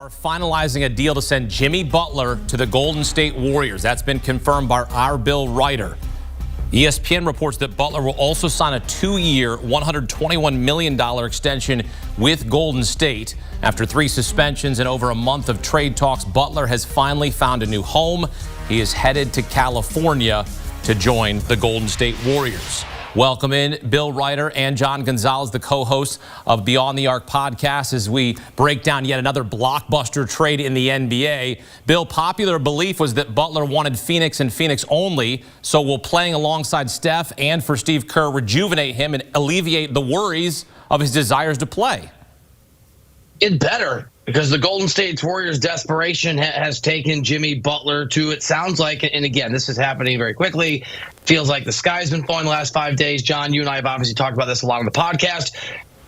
Are finalizing a deal to send Jimmy Butler to the Golden State Warriors. That's been confirmed by our Bill Reiter. ESPN reports that Butler will also sign a 2-year, $121 million extension with Golden State. After 3 suspensions and over a month of trade talks, Butler has finally found a new home. He is headed to California to join the Golden State Warriors. Welcome in Bill Reiter and John Gonzalez, the co-hosts of Beyond the Arc podcast, as we break down yet another blockbuster trade in the NBA. Bill, popular belief was that Butler wanted Phoenix and Phoenix only, so will playing alongside Steph and for Steve Kerr rejuvenate him and alleviate the worries of his desires to play? It better, because the Golden State Warriors' desperation has taken Jimmy Butler to, it sounds like, and again, this is happening very quickly, feels like the sky's been falling the last 5 days. John, you and I have obviously talked about this a lot on the podcast.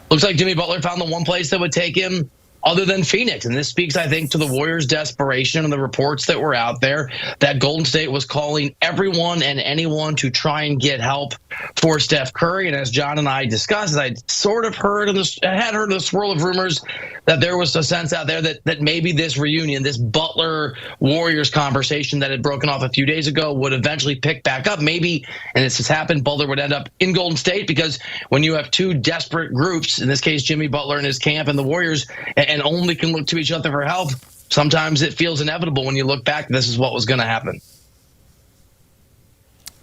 Looks like Jimmy Butler found the one place that would take him other than Phoenix. And this speaks, I think, to the Warriors' desperation and the reports that were out there that Golden State was calling everyone and anyone to try and get help for Steph Curry. And as John and I discussed, I sort of had heard the swirl of rumors that there was a sense out there that maybe this reunion, this Butler-Warriors conversation that had broken off a few days ago would eventually pick back up. Maybe, and this has happened, Butler would end up in Golden State, because when you have two desperate groups, in this case Jimmy Butler and his camp and the Warriors, and only can look to each other for help, sometimes it feels inevitable when you look back, this is what was going to happen.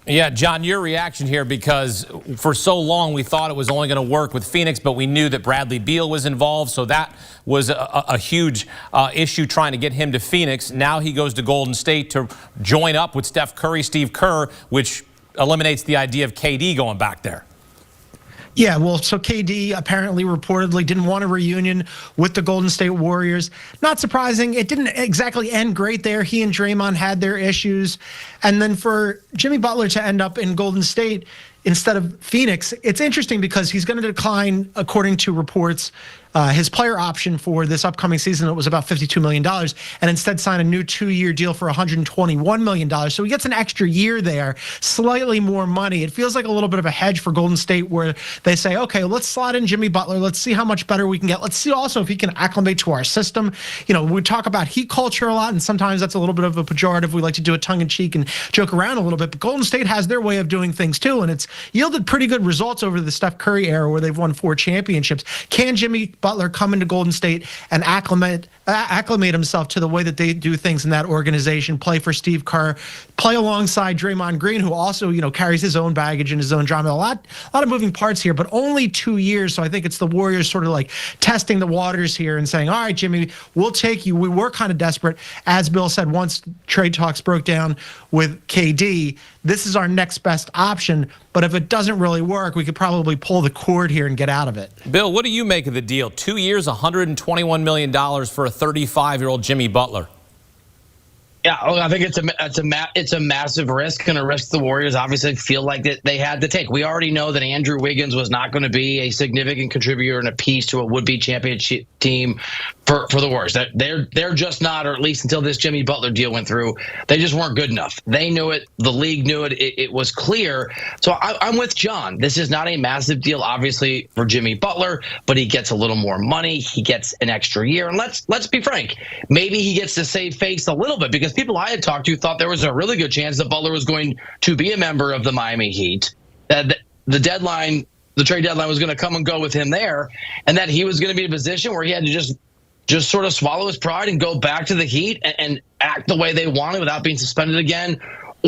Yeah, John, your reaction here, because for so long we thought it was only going to work with Phoenix, but we knew that Bradley Beal was involved, so that was a huge issue trying to get him to Phoenix. Now he goes to Golden State to join up with Steph Curry, Steve Kerr, which eliminates the idea of KD going back there. Yeah, well, so KD apparently reportedly didn't want a reunion with the Golden State Warriors. Not surprising. It didn't exactly end great there. He and Draymond had their issues. And then for Jimmy Butler to end up in Golden State instead of Phoenix, it's interesting because he's going to decline, according to reports, his player option for this upcoming season. It was about $52 million, and instead sign a new 2-year deal for $121 million. So he gets an extra year there, slightly more money. It feels like a little bit of a hedge for Golden State, where they say, okay, let's slot in Jimmy Butler. Let's see how much better we can get. Let's see also if he can acclimate to our system. You know, we talk about heat culture a lot, and sometimes that's a little bit of a pejorative. We like to do it tongue-in-cheek and joke around a little bit, but Golden State has their way of doing things too, and it's yielded pretty good results over the Steph Curry era, where they've won 4 championships. Can Jimmy Butler come into Golden State and acclimate himself to the way that they do things in that organization, play for Steve Kerr, play alongside Draymond Green, who also, you know, carries his own baggage and his own drama. A lot of moving parts here, but only 2 years. So I think it's the Warriors sort of like testing the waters here and saying, all right, Jimmy, we'll take you. We were kind of desperate. As Bill said, once trade talks broke down with KD, this is our next best option. But if it doesn't really work, we could probably pull the cord here and get out of it. Bill, what do you make of the deal? 2 years, $121 million for a 35-year-old Jimmy Butler. Yeah, I think it's a massive risk, and a risk the Warriors obviously feel like that they had to take. We already know that Andrew Wiggins was not going to be a significant contributor and a piece to a would-be championship team for the Warriors. They're just not, or at least until this Jimmy Butler deal went through, they just weren't good enough. They knew it. The league knew it. It was clear. So I'm with John. This is not a massive deal, obviously, for Jimmy Butler, but he gets a little more money. He gets an extra year, and let's be frank. Maybe he gets to save face a little bit, because people I had talked to thought there was a really good chance that Butler was going to be a member of the Miami Heat, that the trade deadline was going to come and go with him there, and that he was going to be in a position where he had to just sort of swallow his pride and go back to the Heat and act the way they wanted without being suspended again,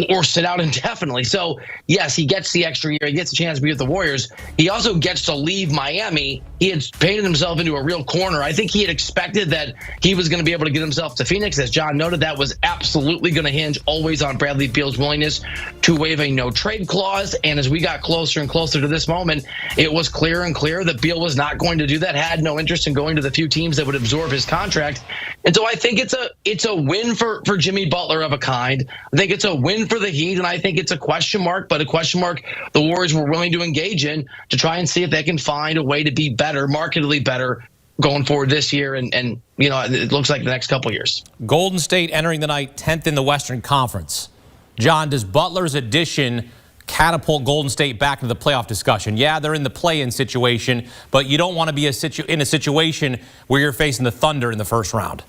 or sit out indefinitely. So, yes, he gets the extra year. He gets a chance to be with the Warriors. He also gets to leave Miami. He had painted himself into a real corner. I think he had expected that he was going to be able to get himself to Phoenix. As John noted, that was absolutely going to hinge always on Bradley Beal's willingness to waive a no-trade clause. And as we got closer and closer to this moment, it was clear and clear that Beal was not going to do that, had no interest in going to the few teams that would absorb his contract. And so I think it's a win for Jimmy Butler of a kind. I think it's a win for the Heat, and I think it's a question mark, but a question mark the Warriors were willing to engage in to try and see if they can find a way to be better, markedly better, going forward this year, and you know, it looks like the next couple years. Golden State entering the night 10th in the Western Conference. John, does Butler's addition catapult Golden State back into the playoff discussion? Yeah, they're in the play-in situation, but you don't want to be in a situation where you're facing the Thunder in the first round.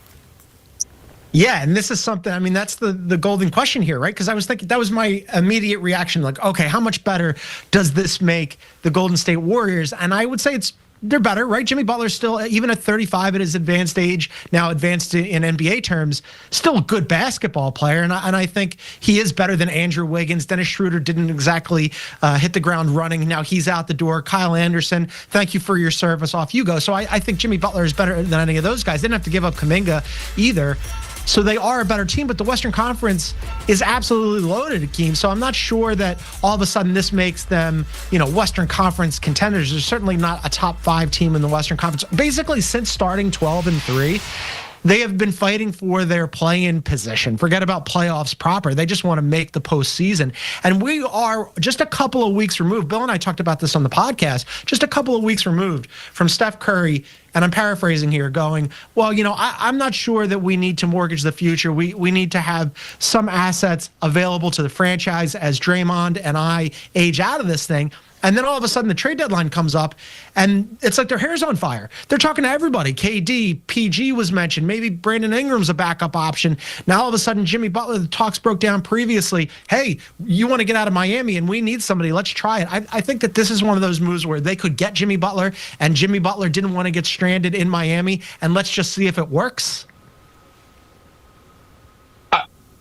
Yeah, and this is something, I mean, that's the golden question here, right? Because I was thinking, that was my immediate reaction, like, okay, how much better does this make the Golden State Warriors? And I would say they're better, right? Jimmy Butler's still, even at 35 at his advanced age, now advanced in NBA terms, still a good basketball player. And I think he is better than Andrew Wiggins. Dennis Schroeder didn't exactly hit the ground running. Now he's out the door. Kyle Anderson, thank you for your service. Off you go. So I think Jimmy Butler is better than any of those guys. They didn't have to give up Kuminga either. So they are a better team, but the Western Conference is absolutely loaded, Akeem. So I'm not sure that all of a sudden this makes them, Western Conference contenders. They're certainly not a top 5 team in the Western Conference. Basically, since starting 12-3, they have been fighting for their play-in position. Forget about playoffs proper. They just want to make the postseason. And we are just a couple of weeks removed. Bill and I talked about this on the podcast, just a couple of weeks removed from Steph Curry, and I'm paraphrasing here, going, well, I'm not sure that we need to mortgage the future. We need to have some assets available to the franchise as Draymond and I age out of this thing. And then all of a sudden the trade deadline comes up and it's like their hair's on fire. They're talking to everybody. KD, PG was mentioned. Maybe Brandon Ingram's a backup option. Now all of a sudden Jimmy Butler, the talks broke down previously. Hey, you want to get out of Miami and we need somebody. Let's try it. I think that this is one of those moves where they could get Jimmy Butler and Jimmy Butler didn't want to get stranded in Miami, and let's just see if it works.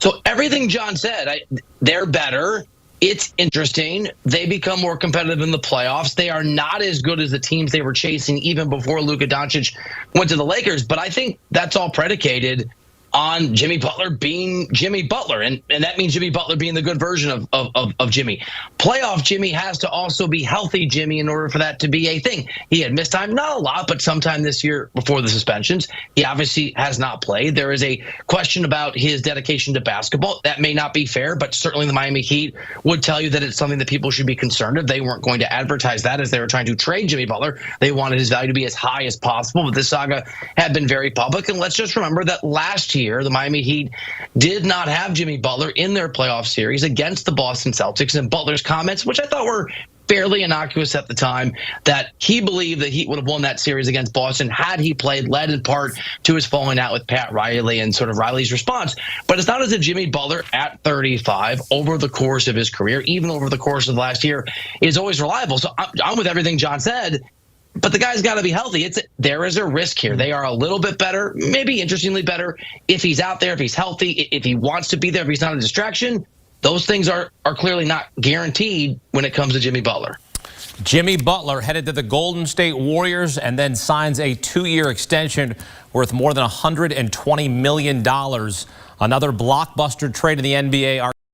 So everything John said, they're better. It's interesting. They become more competitive in the playoffs. They are not as good as the teams they were chasing even before Luka Doncic went to the Lakers. But I think that's all predicated on Jimmy Butler being Jimmy Butler. And that means Jimmy Butler being the good version of Jimmy. Playoff Jimmy has to also be healthy Jimmy in order for that to be a thing. He had missed time, not a lot, but sometime this year before the suspensions. He obviously has not played. There is a question about his dedication to basketball. That may not be fair, but certainly the Miami Heat would tell you that it's something that people should be concerned of. They weren't going to advertise that as they were trying to trade Jimmy Butler. They wanted his value to be as high as possible, but this saga had been very public. And let's just remember that last year, the Miami Heat did not have Jimmy Butler in their playoff series against the Boston Celtics, and Butler's comments, which I thought were fairly innocuous at the time, that he believed that Heat would have won that series against Boston had he played, led in part to his falling out with Pat Riley and sort of Riley's response. But it's not as if Jimmy Butler at 35 over the course of his career, even over the course of last year, is always reliable. So I'm with everything John said. But the guy's got to be healthy. There is a risk here. They are a little bit better, maybe interestingly better, if he's out there, if he's healthy, if he wants to be there, if he's not a distraction. Those things are clearly not guaranteed when it comes to Jimmy Butler. Jimmy Butler headed to the Golden State Warriors and then signs a 2-year extension worth more than $120 million. Another blockbuster trade in the NBA.